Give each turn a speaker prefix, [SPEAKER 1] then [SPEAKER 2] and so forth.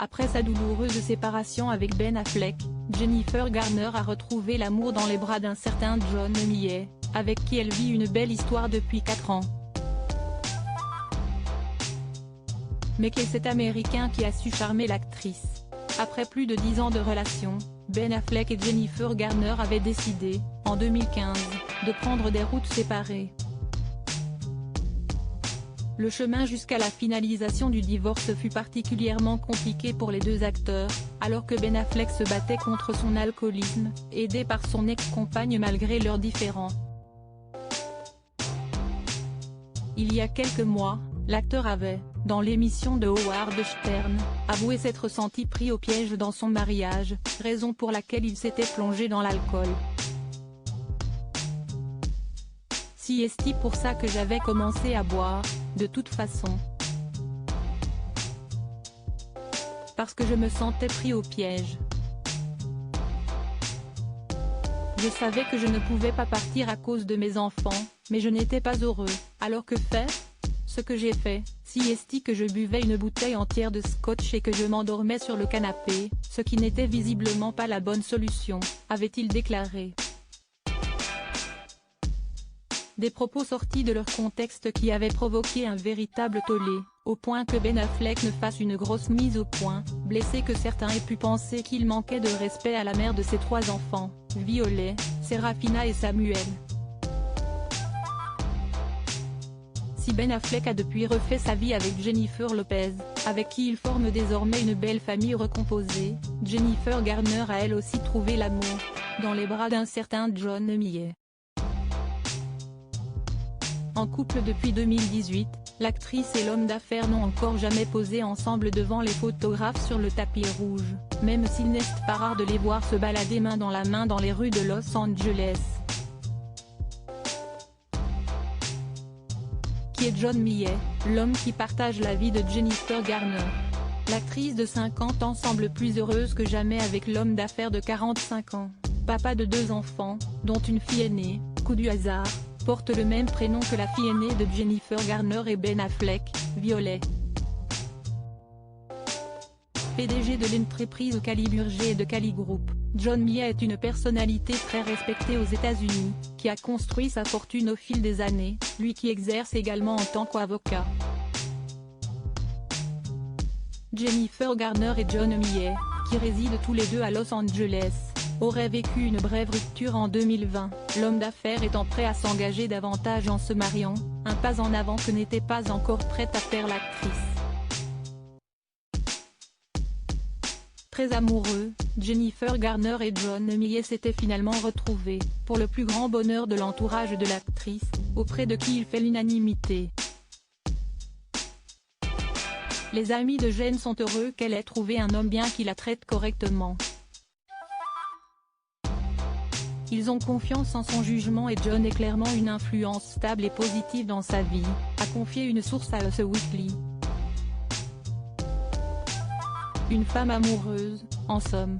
[SPEAKER 1] Après sa douloureuse séparation avec Ben Affleck, Jennifer Garner a retrouvé l'amour dans les bras d'un certain John Millet, avec qui elle vit une belle histoire depuis 4 ans. Mais qu'est cet Américain qui a su charmer l'actrice? Après plus de 10 ans de relation, Ben Affleck et Jennifer Garner avaient décidé, en 2015, de prendre des routes séparées. Le chemin jusqu'à la finalisation du divorce fut particulièrement compliqué pour les deux acteurs, alors que Ben Affleck se battait contre son alcoolisme, aidé par son ex-compagne malgré leurs différends. Il y a quelques mois, l'acteur avait, dans l'émission de Howard Stern, avoué s'être senti pris au piège dans son mariage, raison pour laquelle il s'était plongé dans l'alcool. Si est-il pour ça que j'avais commencé à boire, de toute façon. Parce que je me sentais pris au piège. Je savais que je ne pouvais pas partir à cause de mes enfants, mais je n'étais pas heureux, alors que faire? Ce que j'ai fait, si est-il que je buvais une bouteille entière de scotch et que je m'endormais sur le canapé, ce qui n'était visiblement pas la bonne solution, avait-il déclaré. Des propos sortis de leur contexte qui avaient provoqué un véritable tollé, au point que Ben Affleck ne fasse une grosse mise au point, blessé que certains aient pu penser qu'il manquait de respect à la mère de ses 3 enfants, Violet, Serafina et Samuel. Si Ben Affleck a depuis refait sa vie avec Jennifer Lopez, avec qui il forme désormais une belle famille recomposée, Jennifer Garner a elle aussi trouvé l'amour, dans les bras d'un certain John Millet. En couple depuis 2018, l'actrice et l'homme d'affaires n'ont encore jamais posé ensemble devant les photographes sur le tapis rouge, même s'il n'est pas rare de les voir se balader main dans la main dans les rues de Los Angeles. Qui est John Millet, l'homme qui partage la vie de Jennifer Garner? L'actrice de 50 ans semble plus heureuse que jamais avec l'homme d'affaires de 45 ans, papa de 2 enfants, dont une fille aînée, coup du hasard, porte le même prénom que la fille aînée de Jennifer Garner et Ben Affleck, Violet. PDG de l'entreprise Caliburger et de Cali Group, John Millet est une personnalité très respectée aux États-Unis, qui a construit sa fortune au fil des années, lui qui exerce également en tant qu'avocat. Jennifer Garner et John Millet, qui résident tous les deux à Los Angeles, auraient vécu une brève rupture en 2020, l'homme d'affaires étant prêt à s'engager davantage en se mariant, un pas en avant que n'était pas encore prête à faire l'actrice. Très amoureux, Jennifer Garner et John Millet s'étaient finalement retrouvés, pour le plus grand bonheur de l'entourage de l'actrice, auprès de qui il fait l'unanimité. Les amis de Jen sont heureux qu'elle ait trouvé un homme bien qui la traite correctement. Ils ont confiance en son jugement et John est clairement une influence stable et positive dans sa vie, a confié une source à Us Weekly. Une femme amoureuse, en somme.